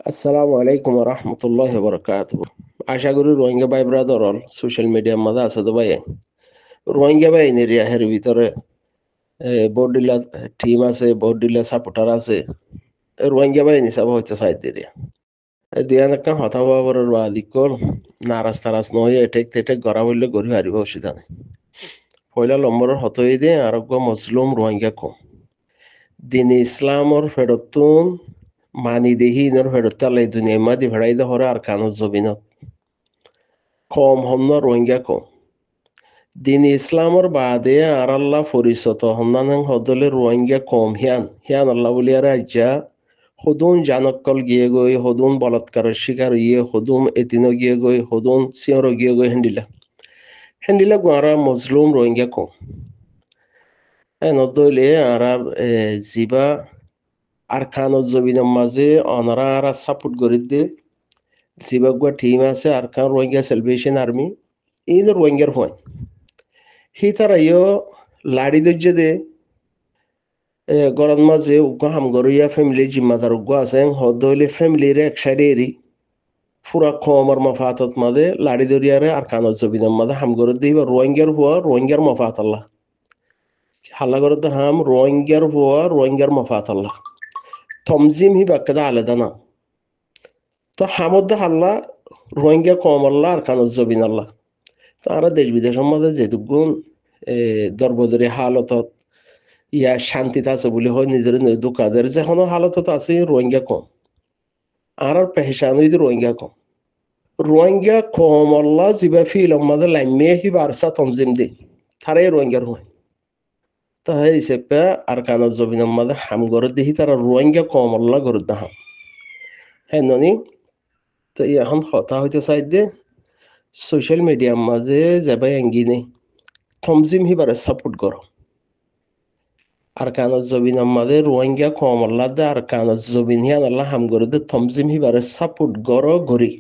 আসসালামু আলাইকুম রহমতুল্লাহ বরকাত। আশা করি রোহিঙ্গা ভাই ব্রাদার অল সোশ্যাল মিডিয়ার মাঝে আছে তো ভাই। রোহিঙ্গা বাহিনীর ইয়াহের ভিতরে বডিলা টিম আছে, বডিলা সাপোর্টার আছে। রোহিঙ্গা বাহিনী সব হচ্ছে সাইড দিয়ে দিয়ান একটা হতা বাবর আলিকল নারাজ তারাজ নয় এটেক তেটেক গড়া বললে গড়ি হারিব অসুবিধা নেই। পয়লা নম্বরের হতই দিয়ে আরোগ্য মজলুম রোহিঙ্গা কম দিন ইসলামর ফেরতুন মানি দেহি ইনর ফেরত আল্লাহ দুনিয়া মাদি ভেড়াই দহরে আর কানুর জবিনত কম হন্ন রোহিঙ্গা কম দিন ইসলামর বাদে আর আল্লাহ পরিচত হন্নান হদলে রোহিঙ্গা কম হিয়ান হিয়ান আল্লাহ বলিয়া রাজ্যা হদুন জানকল গিয়ে গই হদুন বলৎকারের শিকার ইয়ে হদুম এতিনো গিয়ে গই হদুন সিয়র গিয়ে গই হেন্ডিলা হেন্ডিলা গোয়ারা মজলুম রোহিঙ্গা কম নদলে আর জিবা আর খানো জবিনের মাঝে অনারা আর সাপোর্ট করে দে জিবা গুয়া টিম আছে আর খান রোহিঙ্গা সেলিব্রেশন আর্মি ইন রোহিঙ্গার হয় হি তারা ইয় লাড়ি দর্জে দে গরম মাঝে উগ্র হামগরিয়া ফ্যামিলির জিম্মাদার উগ্র আছেন হদলে ফ্যামিলির এক সাইডে এরি পুরা কমর মফাতত মাঝে লাড়ি দরিয়ারে আর কানত জবিনের মাঝে হামগর দিই রোহিঙ্গার হওয়া রোহিঙ্গার মফাত আল্লাহ হাল্লা করে তো হাম রোহিঙ্গার হওয়া রোহিঙ্গার মফাত আল্লাহ তমজিম হি বাক্যদা আলাদা না তো হামদ্দা হাল্লা রোহিঙ্গা কম আল্লাহ আর কানত জবিন আল্লাহ তারা দেশ বিদেশের মধ্যে যেটুকুন দরবদরি হালতত ইয়া শান্তিতে আছে বলে হয় নিজের দোকাদের যেখানে হালতত আছে রোহিঙ্গা কম আর পেহচান হইতে রোহিঙ্গা কম রোহিঙ্গা কম আল্লাহ জিবা ফিল আমাদের লাইমে হি বারসা তনজিম দি তারাই রোহিঙ্গার হয় তাই হিসেবে আর কানত জবিনের মাঝে হাম গড়ে দেখি তারা রোহিঙ্গা কম আল্লাহ গড়ে দাহাম হ্যাঁ ননি তো এখন হতা হইতে চাই দে সোশ্যাল মিডিয়ার মাঝে যাবাই এঙ্গি নেই তমজিম হিবারে সাপোর্ট করো আর কানত জবিন আমাদের রোহিঙ্গা কম আল্লাহ দে আর কানত জবিন হিয়ান আল্লাহ হাম করে দে তমজিম হিবারে সাপোর্ট করো গড়ি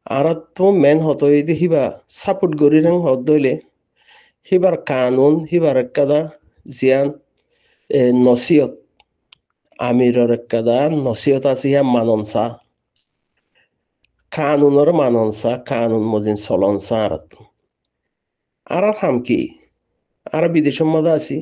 আর তো মেন হতো এই যে হিবা সাপোর্ট গড়ি রং হত দইলে হিবার কানুন হিবার কাদা জিয়ান নসিয়ত আমিরর কাদা নসিয়ত আছে হিয়া মাননসা কানুনের মাননসা কানুন মজিন চলনসা আর হাম কি আর বিদেশের মধ্যে আছি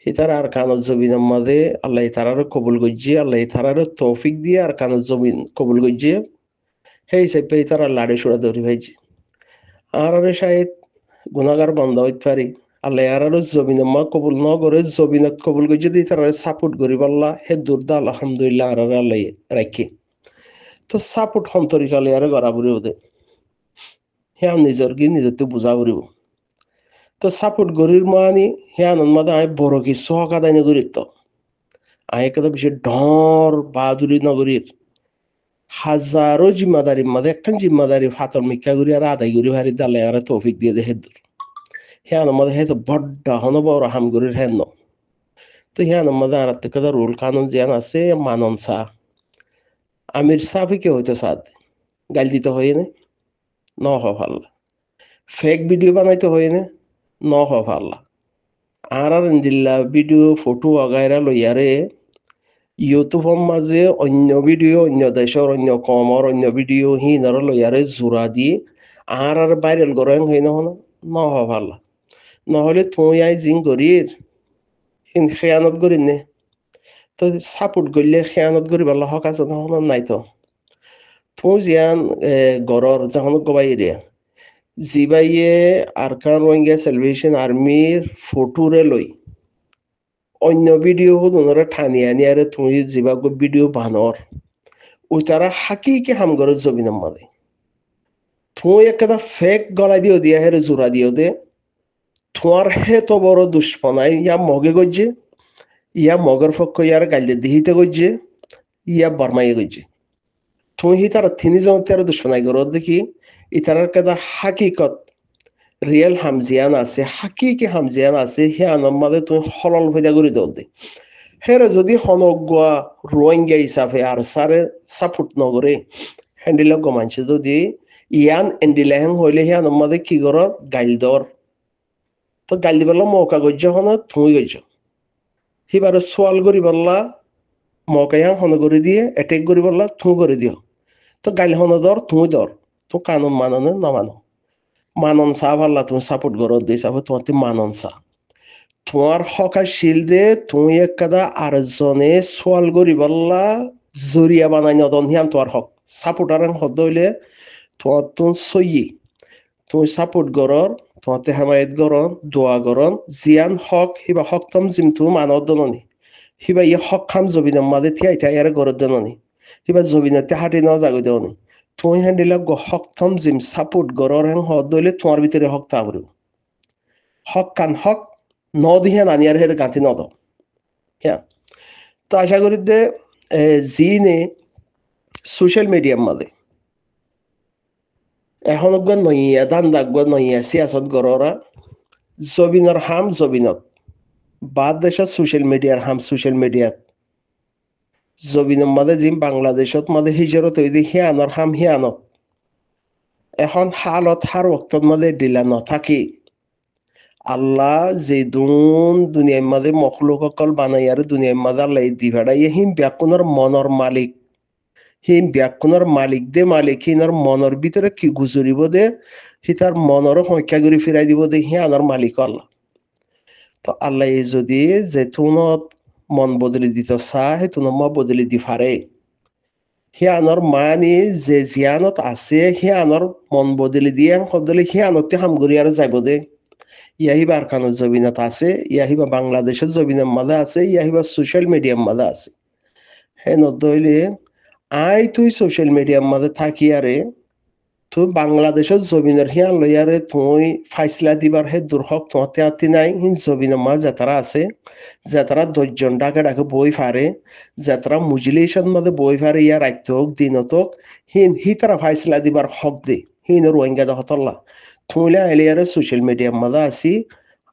হিতার আর কানত জবিনের মাঝে আল্লাহ তারারে কবুল গজ্জি আল্লাহ তারারে তৌফিক দিয়ে আর কানত জবিন কবুল গজ্জি সেই হিসাবে তারা লাড়ি সুরা ধরি ভাইজি আর শায়দ গুণাগার বন্ধ হইতে পারি আল্লাহ আর জবিনের মা কবুল ন করে জবিনত কবুল গজ্জি দিয়ে তারা সাপোর্ট করি পাল্লা হে দুর্দা আলহামদুলিল্লাহ আর আল্লাহ রাখি তো সাপোর্ট সন্তরিকালে আর গড়া বুড়ি ওদের হ্যাঁ নিজের কি নিজের তো বুঝা বুড়িব তো সাপোর্ট গরির মানি হ্যাঁ মাদা আয় বড় কি সহকাদায় গরিত আয় কথা বেশি ঢর বাহাদুরি নগরীর হাজারো জিম্মাদারির মাঝে একখান জিম্মাদারি ফাতর মিকা করি আর আদায় করি ভারি দালে আর তৌফিক দিয়ে দে হেদুর হ্যাঁ মাঝে হে তো বড্ড হন বড় হামগুরির হেন তো হ্যাঁ মাঝে আর কথা রুল কানুন জিয়ান আছে মানন সা আমির সাফি কে হইতো সাদ গাল দিতে হয় না ন হাল্লা ফেক ভিডিও বানাইতে হয় না ন হাল্লা আর ইন্দিল্লা ভিডিও ফটো আগাইরা লইয়ারে ইউটিউবৰ মাঝে অন্য ভিডিও অন্য দেশের অন্য কমর অন্য ভিডিও হিনার লইয়ারে জোড়া দিয়ে আর ভাইরাল করেন হই নহ ভাল নহলে তুই আই জিং করির হিন খেয়ানত করি নে তো সাপোর্ট করলে খেয়ানত করি ভাল হক আছে নহন নাই তো তুই জিয়ান গড়র যখন গবাই রে জিবাইয়ে আরকান রোহিঙ্গা সেলিব্রেশন আর্মির ফটোরে লই অন্য ভিডিও ওনারা ঠানি আনি আরে তুমি যেভাবে ভিডিও বানর ওই তারা হাকিকে হামগর জমিনের মাঝে তুই একটা ফেক গলা দিও দিয়া হেরে জোড়া দিও দে তোমার হে তো বড় দুষ্পনাই ইয়া মগে গজ্জে ইয়া মগের পক্ষ ইয়ার গাইলে দিহিতে গজ্জে ইয়া বর্মাই গজ্জে তুই হি তারা তিনি জন তার দুষ্পনাই গর দেখি ইতারার কাদা হাকিকত রিয়েল হামজিয়ান আছে হাকিকে হামজিয়ান আছে হে আনম্মাদে তুমি হলল হইদা করে দল দে হেরে যদি হনগুয়া রোহিঙ্গা হিসাবে আর সারে সাপোর্ট নগরে হ্যান্ডিল মানছে যদি ইয়ান এন্ডিলাহেন হইলে হিয়ান আমাদের কি কর গাইল দর তো গাইল দিবেলা মৌকা গজ্য হন তুমি গজ্য সিবারে সোয়াল করি বললা মকায়াং হন করে দিয়ে এটেক করি বললা থু করে দিও তো গাইল হন দর তো কানুন মাননে নমানো মানন চা ভাল্লা তুমি সাপোর্ট করো দিয়ে চাবো তোমার মানন চা তোমার হকা শিলদে তুমি একদা আরেকজনে সোয়াল করি বললা জরিয়া বানাই নদন হিয়ান তোমার হক সাপোর্টার হদ হইলে তোমার তুমি সইয়ে তুমি সাপোর্ট গরর তোমাতে হেমায়ত গরন দোয়া গরন জিয়ান হক হিবা হকতম জিমতু মানব দননি হিবা ইয়ে হক খাম জবিনাম মাদে থিয়াই থিয়াই আরে গরর দননি হিবা জবিনাতে হাঁটি ন জাগো দননি তুমি হ্যান্ডিলা হকতম জিম সাপোর্ট গরর হ্যাং হদ দইলে তোমার ভিতরে হক তাবরু হক কান হক ন দিহে নানিয়ার হের গাঁথি নদ হ্যাঁ তো আশা করি যে জিনে সোশ্যাল মিডিয়ার মাঝে এখন নইয়া দান দাগ নইয়া সিয়াসত গড়রা জবিনর হাম জবিনত বাদ দেশত সোশ্যাল মিডিয়ার হাম সোশ্যাল মিডিয়াত জবিনের মাঝে জিম বাংলাদেশত মাঝে হিজরত হইদি হিয়ানর হাম হিয়ানত এখন হালত হার ওক্তর মাঝে ডিলা নথাকি আল্লাহ যে দুনিয়ার মাঝে মখলুক অকল বানাই আর দুনিয়ার মাঝে আল্লাহ দি ভেড়াই হিম ব্যাকুণর মনর মালিক হিম ব্যাকুণর মালিক দে মালিক হিনার মনের ভিতরে কি গুজরিব দে হি তার মনের সংখ্যা করে ফিরাই দিব দে হি আনার মালিক আল্লাহ তো আল্লাহ যদি যে তুনত মন বদলি দিত চাহ সেই তুন বদলি দি ফারে সি আনৰ মানি যে জিয়ানত আছে সি আনৰ মন বদলি দিয়ে সদলি সি আনতে হামগুৰি আৰু যাব দে ইয়াহিবা আরকানের জবিনত আছে ইয়াহিবা বাংলাদেশের জবিনের মাঝে আছে ইয়াহিবা সোশ্যাল মিডিয়ার মাঝে আছে হে নদইলে আই তুই সোশ্যাল মিডিয়ার মাঝে থাকি আরে তুই বাংলাদেশের জবিনের হিয়া লইয়ারে তুই ফাইসলা দিবার হে দুর্হক তোমাতে আতি নাই হিন জবিনের মাঝে যাতারা আছে যাতারা দশজন ডাকে ডাকে বই ফারে যাতারা মুজলিসের মাঝে বই ফারে ইয়া রাইত হোক দিনত হোক হিন হি তারা ফাইসলা দিবার হক দে হিন রোহিঙ্গা দহতল্লা তুইলে আইলে আরে সোশ্যাল মিডিয়ার মাঝে আসি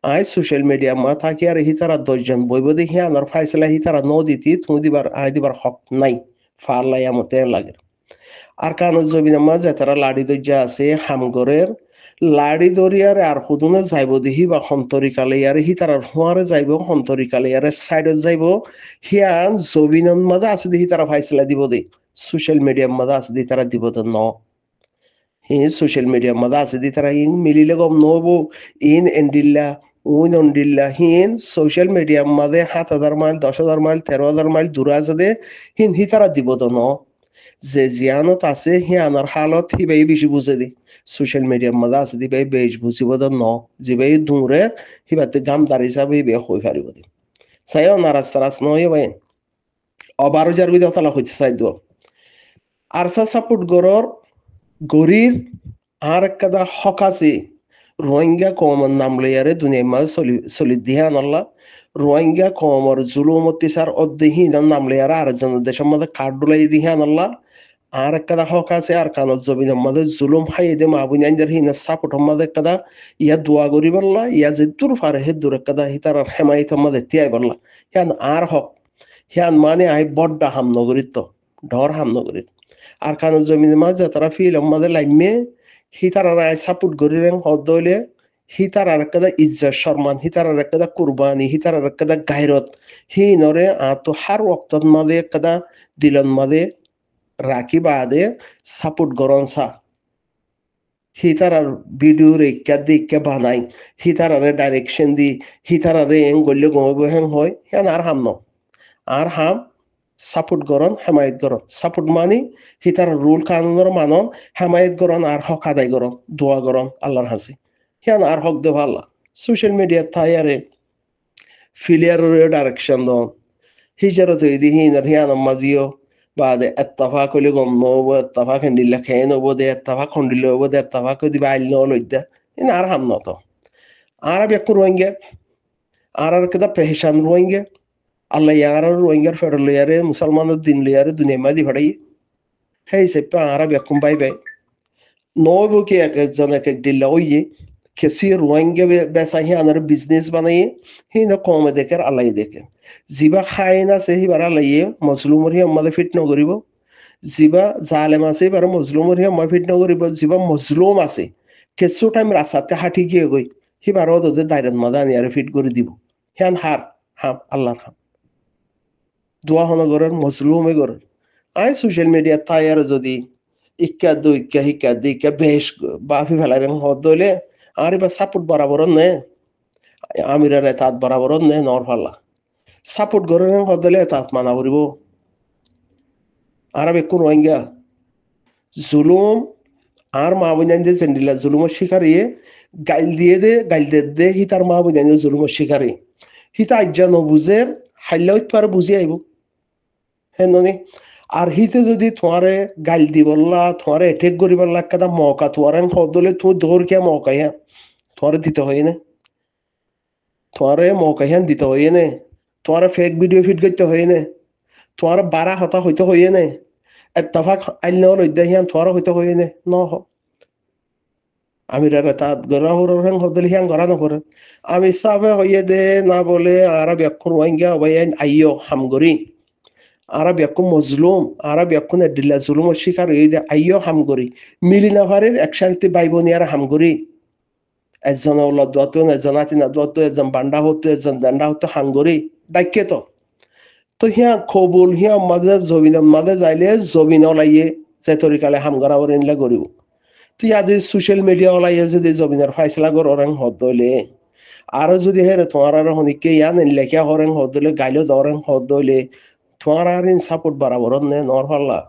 আই সোশ্যাল মিডিয়ার মাঝে থাকি আর হি তারা দশজন বইব দে হি আনার ফাইসলা হি তারা ন দিতি তুমি দিবার আই দিবার হক নাই ফাল্লাই আমতে লাগে আর কানুর জবিনের মাঝে তারা লাড়ি দরজা আছে হামগরের লাড়ি দরিয়ারে আর হুদুনে যাইব দিহি বা সন্তরিকালে ইয়ারে হি তারা হুয়ারে যাইব সন্তরিকালে ইয়ারে সাইডত যাইব হিয়ান জবিনের মাঝে আছে দিহি তারা ফাইসলা দিব দে সোশ্যাল মিডিয়ার মাঝে আছে দি তারা দিব তো ন হি সোশ্যাল মিডিয়ার মাঝে আছে দি তারা ইন মিলিলে গম নবো ইন এন্ডিল্লা উইন অন্ডিল্লা হিন সোশ্যাল মিডিয়ার মাঝে 7,000 মাইল 10,000 মাইল 13,000 মাইল দূরে আছে দে হিন হি তারা দিব তো ন যে জিয়ানত আছে হি আনার হালত হিবাই বেশি বুঝে দি সোশ্যাল মিডিয়ার মাঝে আছে দিবাই বেশ বুঝিব তো ন জিবাই দূরে হিবাতে গামদার হিসাবে হিবে হই ফারিব দি চাইও নারাজ তারাজ নয় ভাই অবারো যার বিধ তালা হইতে চাই দো আরসা সাপোর্ট গরর গরির আর একটা হক আছে রোহিঙ্গা কমর নাম লইয়ারে দুনিয়ার মাঝে চলি দিহা আল্লাহ রোহিঙ্গা কমর জুলুম অত্যাচার অধ্যহীন নাম লইয়ারে আরেকজন দেশের মধ্যে কার্ড ডুলাই দিহা আল্লাহ আর একটা হক আছে আর কানত জবিনের মধ্যে জুলুম হাই দে মাবুনি আইনদের হিনা সাপোর্টের মধ্যে একটা ইয়া দোয়া করি বললা ইয়া যে দূর ফারে হে দূর একটা হিতার হেমায়তের মধ্যে তিয়াই বললা হিয়ান আর হক হিয়ান মানে আই বড্ডা হাম নগরিত ডর হাম নগরিত আর কানত জমিনের মাঝে তারা ফিল মধ্যে লাইমে হিতার আই সাপোর্ট করি রেং হদ হইলে হিতার আর একটা ইজ্জত সম্মান হিতার আর একটা কুরবানি হিতার আর একটা গায়রত হি নরে আতো হার ওয়াক্তত মাঝে একটা দিলন মাঝে রাখি বাদে সাপোর্ট গরন সা হিতারার ভিডিও রেখা দেখে বানাই হিতারারে ডাইরেকশন দি হিতারারে এং গল্লে গমব হেং হয় হেন আর হাম ন আর হাম সাপোর্ট গরন হেমায়ত গরন সাপোর্ট মানি হিতার রুল কানুনের মানন হেমায়ত গরন আর হক আদায় গরন দোয়া গরন আল্লাহর হাসি হেন আর হক দেব আল্লাহ সোশ্যাল মিডিয়া থাইয়ারে ফিলিয়ারের ডাইরেকশন দন হিজারত হইদি হিনার হিয়ান মাজিও بعد اتفاق اللي قم نوبة اتفاق ان اللي كان نوبة اتفاق ان اللي نوبة اتفاق دي بعد نولد ده إن عرهم نقطة عرب يكون روينجا عرب كده بهشان روينجا الله يعرف روينجا فر لياره مسلمان الدين لياره الدنيا ما دي فرعي هاي سبب عرب يكون باي باي نوبة كي أجزانا كدلوية كثير روينجا بس هي أنا بيزنس بنايه هنا قوم ذكر الله يذكر জিবা খায় না সেহি বারা লাইয়ে মজলুমর হি আমাদের ফিট নকরিব জিবা জালেম আছে বারা মজলুমর হি আমার ফিট নকরিব জিবা মজলুম আছে কিছু টাইম রাস্তাতে হাঁটি গিয়ে গই হি বারা ওদের দায়রাত মাদা নিয়ে ফিট করে দিব হিয়ান হার হাম আল্লাহর হাম দোয়া হন করেন মজলুমে করেন আই সোশ্যাল মিডিয়া তাই আর যদি ইক্কা দু ইক্কা হিক্কা দি ইক্কা বেশ বাফি ফেলাই হদ দইলে আর এবার সাপোর্ট বরাবর নে আমিরারে তাত বরাবর নে নর ফাল্লা সাপোর্ট করে হদ দইলে তাত মানা করিব আর বেকুন রোহিঙ্গা জুলুম আর মা বোন যে চেন্ডিলা জুলুমের শিকারিয়ে গাইল দিয়ে দে গাইল দে হিতার মা বোন জুলুমের শিকারী হিতা আজ্ঞা নবুঝে হাইলা পারে বুঝি আইব হ্যাঁ ননি আর হিতে যদি তোমারে গাইল দি বললা তোমারে এটেক করি বললা একটা মৌকা তোমার হদলে তুই দৌড় কে মৌকা হ্যাঁ তোমারে দিতে হয় না তোমারে মৌকা হ্যাঁ দিতে হয় না তোমারে ফেক ভিডিও ফিট করতে হয় না তোমার বারা হতা হইতে হয় না এত্তাফাক আইল লইদা হিয়ান তোমার হইতে হয় না ন আমি তাত গড়া হরং হদলি হিয়ান গড়া নকরে আমি সাবে হইয়ে দে না বলে আর ব্যাকুন ওয়াইঙ্গা ওয়াইন আইয়ো হামগরি আর ব্যাকুন মজলুম আর ব্যাকুন এডিল্লা জুলুম শিকার হয়ে দে আইয়ো হামগরি মিলি না পারে একসাথে ভাই বোন আর হামগরি একজন ওলা দোয়াতো একজন আতিনা দোয়াতো একজন বান্ডা হতো একজন দান্ডা হতো হামগরি ডাইকে তো হিয়া কবুল হিয়া মাঝে জবিন মাঝে যাইলে জবিন ওলাইয়ে যে তরিকালে হামগরা ওর এনলা করিব তুই আজ সোশ্যাল মিডিয়া ওলাইয়ে যদি জবিনের ফাইসলা কর ওরেং হদ দইলে আরো যদি হেরে তোমার আর হনিকে ইয়ান লেখা হরেং হদ দইলে গাইলো যাওয়ারেং হদ দইলে তোমার আর ইন সাপোর্ট বরাবর নে নর পাল্লা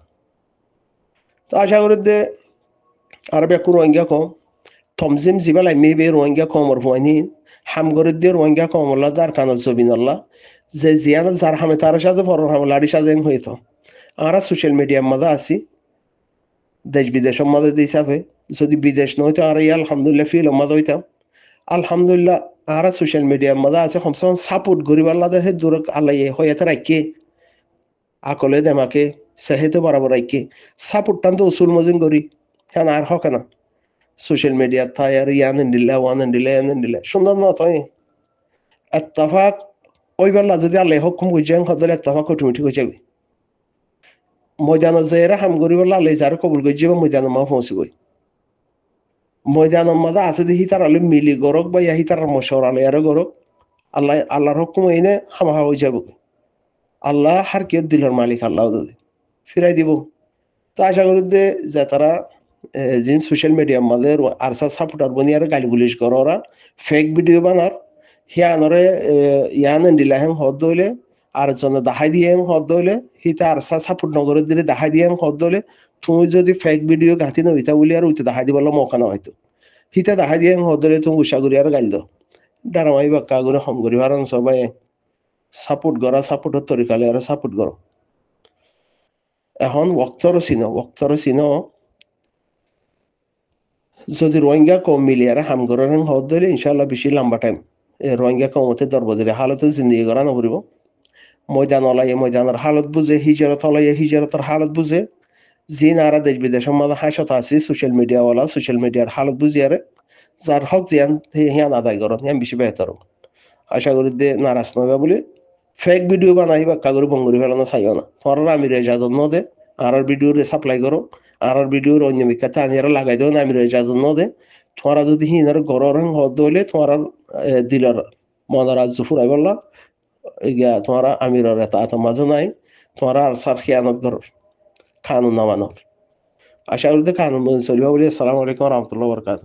তো আশা করি দে আর বেকু রোহিঙ্গা কম থমজিম জিবালাই মেবে রোহিঙ্গা কমর হুয়াইনি হামগরে দিয়ে রোহিঙ্গা কমল্লা দার কানত জবিন আল্লাহ যে জিয়ান যার হামে তার সাথে ফরর হাম লাড়ি সাথে হইতো আমরা সোশ্যাল মিডিয়ার মধ্যে আছি দেশ বিদেশের মধ্যে দিছাবে যদি বিদেশ নয়তো আর আলহামদুলিল্লাহ ফিল মধ্যে হইতাম আলহামদুলিল্লাহ আর সোশ্যাল মিডিয়ার মধ্যে আছে কমসে কম সাপোর্ট করিব আল্লাহ হে দূর আল্লাহ হইয়াতে রাখকে আকলে দেমাকে সেহেতে বরাবর রাখকে সাপোর্ট টান তো উসুল মজিন করি হ্যাঁ আর হকে না সোশ্যাল মিডিয়া থাই আর ইয়ান দিলে ওয়ান দিলে এন দিলে সুন্দর না তাই এত্তাফাক ওই বেলা যদি আল্লাহ হুকুম বুঝাং হদলে এত্তাফাক অটোমেটিক হয়ে যাবে ময়দানত যাইরা হাম করি বলে আল্লাহ যার কবুল করে যাবে ময়দানের মা পৌঁছিবই ময়দানের মাঝে আছে দেখি তার আলে মিলি গরক বা ইয়াহি তার মশর আলে আরো গরক আল্লাহর হুকুম এনে হামা হয়ে যাব আল্লাহ হার কে দিলর মালিক আল্লাহ দাদি ফিরাই দিব তো আশা করি যে তারা জিন সোশ্যাল মিডিয়ার মাঝে আরসা সাপোর্টার বনি আর গালি গুলিশ করো ওরা ফেক ভিডিও বানার হিয়ানরে ইয়ান দিলা হেন হদ দইলে আর জনে দাহাই দিয়ে হদ দইলে হিতা আরসা সাপোর্ট নগরের দিলে দাহাই দিয়ে হদ দইলে তুমি যদি ফেক ভিডিও ঘাতি নইতা বলি আর উইতে দাহাই দিবলে মৌকা না হয়তো হিতা দাহাই দিয়ে হদ দইলে তুমি উষা করি আর গাইল দাও ডারামাই বাক্কা করে হম করি আর সবাই সাপোর্ট করা সাপোর্টের তরিকালে আর সাপোর্ট করো এখন ওক্তর চিন যদি রোহিঙ্গা কম মিলি আর হাম করার হদ দিলে ইনশাল্লাহ বেশি লম্বা টাইম রোহিঙ্গা কমতে দরবদিলে হালতে জিন্দগি করা নকরিব ময়দান ওলাইয়ে ময়দানের হালত বুঝে হিজরত ওলাইয়ে হিজরতের হালত বুঝে জি নারা দেশ বিদেশের মাঝে হাসত আছি সোশ্যাল মিডিয়া ওলা সোশ্যাল মিডিয়ার হালত বুঝিয়ারে যার হক জিয়ান হিয়ান আদায় করত হিয়ান বেশি বেহতর আশা করি দে নারাজ নবে বলে ফেক ভিডিও বানাই বা কাগরি বঙ্গরি ফেলানো চাইও না তোমার আমি রেজাজত ন দে আর ভিডিও রে সাপ্লাই করো আর ভিডিওর অন্য বিখ্যাত আনিয়ারা লাগাই দেও না আমি রেজাজত ন দে তোমারা যদি হিনার গরর হদ হইলে তোমার দিলর মনার আজ ফুরাই বললা ইয়া তোমারা আমিরের এত মাঝে নাই তোমারা আর সার খেয়ানত ধর কানুন না মানব আশা করি কানুন চলিবা বলে আসসালামু আলাইকুম রহমতুল্লাহ বরকাত